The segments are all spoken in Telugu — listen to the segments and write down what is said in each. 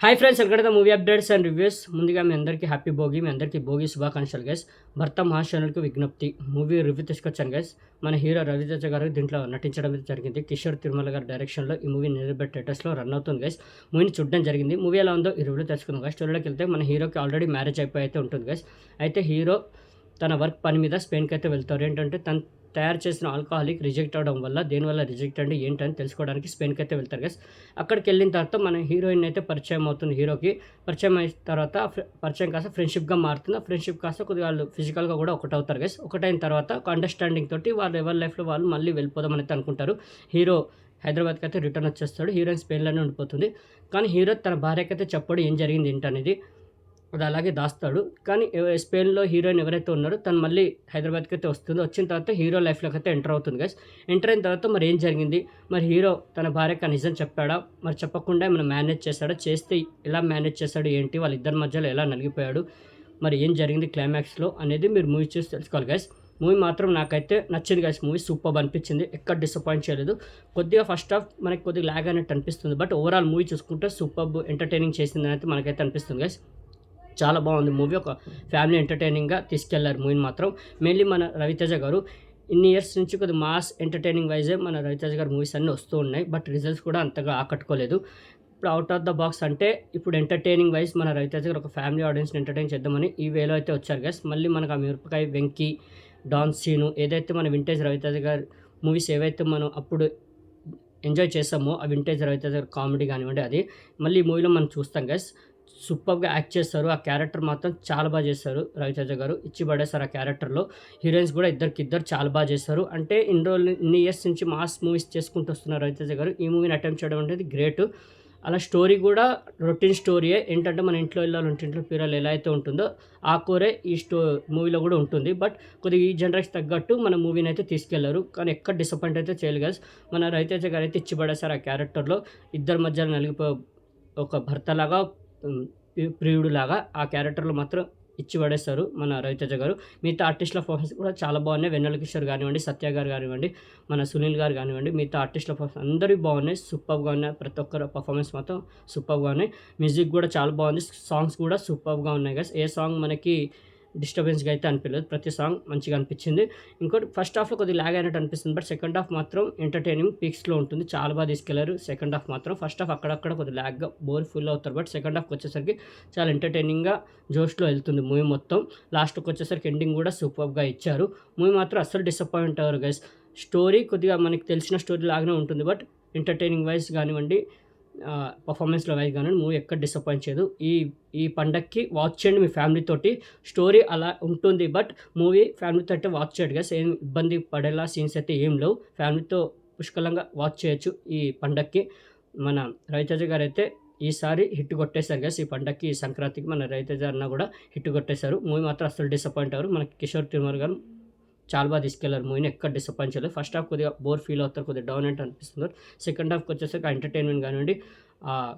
హాయ్ ఫ్రెండ్స్, ఎక్కడైతే మూవీ అప్డేట్స్ అండ్ రివ్యూస్. ముందుగా మీ అందరికీ హ్యాపీ భోగి, మీ అందరికీ భోగి శుభాకాంక్షలు గైస్. భర్త మహాశనులకు విజ్ఞప్తి మూవీ రివ్యూ తీసుకొచ్చాను గైస్. మన హీరో రవితేజ గారు దీంట్లో నటించడం జరిగింది. కిషోర్ తిరుమల గారి డైరెక్షన్లో ఈ మూవీ నిలబెట్ థియేటర్స్లో రన్ అవుతుంది గైస్. మూవీని చూడడం జరిగింది. మూవీ ఎలా ఉందో ఈ రివ్యూలో తెలుసుకుందాం గైస్. స్టోరీలోకి వెళ్తే మన హీరోకి ఆల్రెడీ మ్యారేజ్ అయిపోయి అయితే ఉంటుంది గైస్. అయితే హీరో తన వర్క్ పని మీద స్పెయిన్కి అయితే వెళ్తారు. ఏంటంటే తను తయారు చేసిన ఆల్కహాలిక్ రిజెక్ట్ అవడం వల్ల, దేనివల్ల రిజెక్ట్ అంటే ఏంటని తెలుసుకోవడానికి స్పెయిన్కి అయితే వెళ్తారు గైస్. అక్కడికి వెళ్ళిన తర్వాత మన హీరోయిన్ అయితే పరిచయం అవుతుంది. హీరోకి పరిచయం అయిన తర్వాత పరిచయం కాస్త ఫ్రెండ్షిప్గా మారుతుంది. ఫ్రెండ్షిప్ కాస్త కొద్దిగా వాళ్ళు ఫిజికల్గా కూడా ఒకటవుతారు గైస్. ఒకటైన తర్వాత ఒక అండర్స్టాండింగ్ తోటి వాళ్ళు ఎవరి లైఫ్లో వాళ్ళు మళ్ళీ వెళ్ళిపోదామని అయితే అనుకుంటారు. హీరో హైదరాబాద్కి అయితే రిటర్న్ వచ్చేస్తాడు. హీరోయిన్ స్పెయిన్లోనే ఉండిపోతుంది. కానీ హీరో తన భార్యకి అయితే చెప్పడు ఏం జరిగింది ఏంటనేది. అది అలాగే దాస్తాడు. కానీ స్పెయిన్లో హీరోయిన్ ఎవరైతే ఉన్నారో తను మళ్ళీ హైదరాబాద్కి అయితే వస్తుంది. వచ్చిన తర్వాత హీరో లైఫ్లోకి అయితే ఎంటర్ అవుతుంది గైస్. ఎంటర్ అయిన తర్వాత మరి ఏం జరిగింది, మరి హీరో తన భార్యకి నిజం చెప్పాడా, మరి చెప్పకుండా ఏమైనా మేనేజ్ చేస్తాడా, చేస్తే ఎలా మేనేజ్ చేస్తాడు, ఏంటి వాళ్ళిద్దరి మధ్యలో ఎలా నలిగిపోయాడు, మరి ఏం జరిగింది క్లైమాక్స్లో అనేది మీరు మూవీ చూసి తెలుసుకోవాలి గైస్. మూవీ మాత్రం నాకైతే నచ్చింది గైస్. మూవీ సూపర్ అనిపించింది, ఎక్కడ డిసప్పాయింట్ చేయలేదు. కొద్దిగా ఫస్ట్ హాఫ్ మనకి కొద్దిగా ల్యాగ్ అయినట్టు అనిపిస్తుంది, బట్ ఓవరాల్ మూవీ చూసుకుంటే సూపర్ ఎంటర్టైనింగ్ చేసిందని అయితే మనకైతే అనిపిస్తుంది గైస్. చాలా బాగుంది మూవీ. ఒక ఫ్యామిలీ ఎంటర్టైనింగ్గా తీసుకెళ్లారు మూవీని మాత్రం. మెయిన్లీ మన రవితేజ గారు ఇన్ని ఇయర్స్ నుంచి కొద్దిగా మాస్ ఎంటర్టైనింగ్ వైజే మన రవితేజ గారు మూవీస్ అన్నీ వస్తూ ఉన్నాయి, బట్ రిజల్ట్స్ కూడా అంతగా ఆకట్టుకోలేదు. ఇప్పుడు అవుట్ ఆఫ్ ద బాక్స్ అంటే ఇప్పుడు ఎంటర్టైనింగ్ వైజ్ మన రవితేజ గారు ఒక ఫ్యామిలీ ఆడియన్స్ని ఎంటర్టైన్ చేద్దామని ఈ వేలో అయితే వచ్చారు గైస్. మళ్ళీ మనకు ఆ మిరపకాయ, వెంకీ, డాన్ సీను ఏదైతే మన వింటేజ్ రవితేజ గారి మూవీస్ ఏవైతే మనం అప్పుడు ఎంజాయ్ చేసామో ఆ వింటేజ్ రవితేజ గారి కామెడీ కానివ్వండి, అది మళ్ళీ ఈ మూవీలో మనం చూస్తాం గైస్. సూపర్గా యాక్ట్ చేస్తారు. ఆ క్యారెక్టర్ మాత్రం చాలా బాగా చేస్తారు. రవితేజ గారు ఇచ్చి పడేస్తారు ఆ క్యారెక్టర్లో. హీరోయిన్స్ కూడా ఇద్దరు చాలా బాగా చేస్తారు. అంటే ఇన్ని ఇయర్స్ నుంచి మాస్ మూవీస్ చేసుకుంటూ వస్తున్నారు రవితేజ గారు. ఈ మూవీని అటెంప్ట్ చేయడం అనేది గ్రేట్. అలా స్టోరీ కూడా రొటీన్ స్టోరీయే. ఏంటంటే మన ఇంట్లో వెళ్ళాలంటే ఇంట్లో పీరాలు ఎలా అయితే ఉంటుందో ఆ కోరే ఈ మూవీలో కూడా ఉంటుంది. బట్ కొద్దిగా ఈ జనరేషన్ తగ్గట్టు మన మూవీని అయితే తీసుకెళ్లారు. కానీ ఎక్కడ డిసప్పాయింట్ అయితే చేయలేదు. మన రవితేజ గారు అయితే ఇచ్చి పడేస్తారు ఆ క్యారెక్టర్లో. ఇద్దరి మధ్యలో నలిగిపో ఒక భర్తలాగా, ప్రియుడులాగా ఆ క్యారెక్టర్లో మాత్రం ఇచ్చి పడేస్తారు మన రవితేజ గారు. మిగతా ఆర్టిస్టుల పర్ఫార్మెన్స్ కూడా చాలా బాగున్నాయి. వెన్నెల కిషోర్ కానివ్వండి, సత్య గారు కానివ్వండి, మన సునీల్ గారు కానివ్వండి, మిగతా ఆర్టిస్టుల పర్ఫార్మెన్స్ అందరివి బాగున్నాయి. సూపర్గా ఉన్నాయి. ప్రతి ఒక్కరు పర్ఫార్మెన్స్ మాత్రం సూపర్గా ఉన్నాయి. మ్యూజిక్ కూడా చాలా బాగుంది. సాంగ్స్ కూడా సూపర్గా ఉన్నాయి గైస్. ఏ సాంగ్ మనకి డిస్టర్బెన్స్గా అయితే అనిపించలేదు. ప్రతి సాంగ్ మంచిగా అనిపించింది. ఇంకోటి ఫస్ట్ హాఫ్లో కొద్దిగా ల్యాగ్ అయినట్టు అనిపిస్తుంది, బట్ సెకండ్ హాఫ్ మాత్రం ఎంటర్టైనింగ్ పీక్స్లో ఉంటుంది. చాలా బాగా తీసుకెళ్లారు సెకండ్ హాఫ్ మాత్రం. ఫస్ట్ హాఫ్ అక్కడక్కడ కొద్దిగా ల్యాగ్గా బోర్ ఫుల్ అవుతారు, బట్ సెకండ్ హాఫ్కి వచ్చేసరికి చాలా ఎంటర్టైనింగ్గా జోష్లో వెళ్తుంది మూవీ మొత్తం. లాస్ట్కి వచ్చేసరికి ఎండింగ్ కూడా సూపర్గా ఇచ్చారు. మూవీ మాత్రం అస్సలు డిసప్పాయింట్ అవ్వరు గైస్. స్టోరీ కొద్దిగా మనకి తెలిసిన స్టోరీ లాగానే ఉంటుంది, బట్ ఎంటర్టైనింగ్ వైజ్ కానివ్వండి, పర్ఫార్మెన్స్లో వైజ్ కానీ మూవీ ఎక్కడ డిసప్పాయింట్ చేయదు. ఈ పండక్కి వాచ్ చేయండి మీ ఫ్యామిలీతోటి. స్టోరీ అలా ఉంటుంది, బట్ మూవీ ఫ్యామిలీతో అయితే వాచ్ చేయడు కదా. ఏం ఇబ్బంది పడేలా సీన్స్ అయితే ఏం లేవు. ఫ్యామిలీతో పుష్కలంగా వాచ్ చేయొచ్చు ఈ పండక్కి. మన రవితేజ గారు అయితే ఈసారి హిట్ కొట్టేశారు కదా. ఈ పండక్కి, ఈ సంక్రాంతికి మన రవితేజ అన్న కూడా హిట్ కొట్టేశారు. మూవీ మాత్రం అసలు డిసప్పాయింట్ అవ్వరు. మనకి కిషోర్ తిరుమల గారు చాలా బాగా తీసుకెళ్లారు మూవీని, ఎక్కడ డిసప్పాయింట్ చేయలేదు. ఫస్ట్ హాఫ్ కొద్దిగా బోర్ ఫీల్ అవుతారు, కొద్దిగా డౌన్ అంటే అనిపిస్తుంది. సెకండ్ హాఫ్కి వచ్చేసరికి ఎంటర్టైన్మెంట్ కానివ్వండి,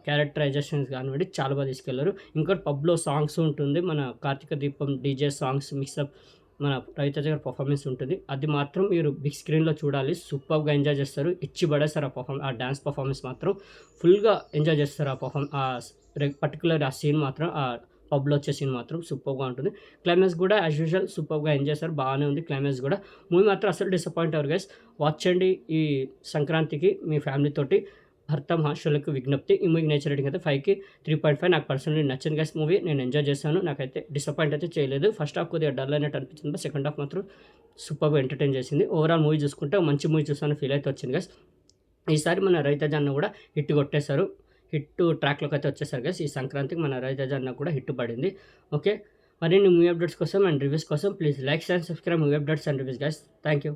క్యారెక్టరైజేషన్స్ కానివ్వండి చాలా బాగా తీసుకెళ్లారు. ఇంకోటి పబ్లో సాంగ్స్ ఉంటుంది. మన కార్తీక దీపం డీజే సాంగ్స్ మిక్సప్ మన రవితేజ గారి పర్ఫార్మెన్స్ ఉంటుంది. అది మాత్రం మీరు బిగ్ స్క్రీన్లో చూడాలి. సూపర్గా ఎంజాయ్ చేస్తారు. ఇచ్చి పడేస్తారు ఆ డ్యాన్స్ పర్ఫార్మెన్స్ మాత్రం. ఫుల్గా ఎంజాయ్ చేస్తారు పర్టికులర్ ఆ సీన్ మాత్రం. పబ్లో వచ్చే సీన్ మాత్రం సూపర్గా ఉంటుంది. క్లైమాక్స్ కూడా యాజ్ యూజువల్ సూపర్గా ఎంజాయ్ చేస్తారు. బాగానే ఉంది క్లైమాక్స్ కూడా. మూవీ మాత్రం అసలు డిసప్పాయింట్ అవ్వరు గైస్. వాచ్ చేయండి ఈ సంక్రాంతికి మీ ఫ్యామిలీతోటి. భర్త మహాశయులకు విజ్ఞప్తి. ఈ మూవీకి నేచర్ రేటింగ్ అయితే 5కి 3.5. నాకు పర్సనలీ నచ్చింది గైస్ మూవీ. నేను ఎంజాయ్ చేశాను. నాకైతే డిసప్పాయింట్ అయితే చేయలేదు. ఫస్ట్ హాఫ్ కొద్దిగా డల్ అయినట్టు అనిపించింది, సెకండ్ హాఫ్ మాత్రం సూపర్గా ఎంటర్టైన్ చేసింది. ఓవరాల్ మూవీ చూసుకుంటే మంచి మూవీ చూసాను ఫీల్ అయితే వచ్చింది గైస్. ఈసారి మన రవితేజ అన్న కూడా హిట్ కొట్టేశారు. హిట్ ట్రాక్లోకి అయితే వచ్చేసారు గైస్. ఈ సంక్రాంతికి మన రవితేజ అన్న కూడా హిట్ పడింది. ఓకే, మరిన్ని మూవీ అప్డేట్స్ కోసం అండ్ రివ్యూస్ కోసం please like and subscribe movie updates and reviews guys. Thank you.